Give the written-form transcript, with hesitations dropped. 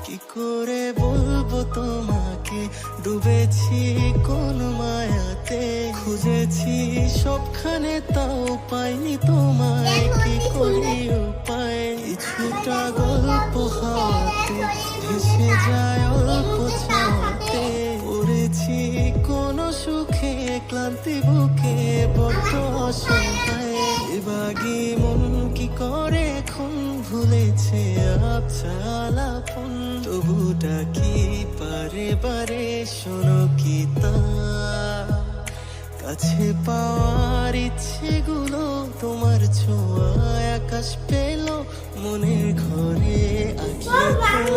কি করে বলবো তোমাকে, ডুবেছি কোন মায়াতে, খুঁজেছি সবখানে তাও পাইনি তোমায়, কি করি উপায়। কিছুটা গল্প হাতে ভেসে যায় অল্প ছাতে, পড়েছি কোন সুখে ক্লান্তি বুকে বড্ড অসহায়। এবাগি মন কি করে এখন ভুলেছে আলাপন, তবুটা কি বারে বারে শোনো কি তা, কাছে পাওয়ার ইচ্ছেগুলো তোমার ছোঁয়ায় আকাশ পেল মনের ঘরে আঁকিয়ে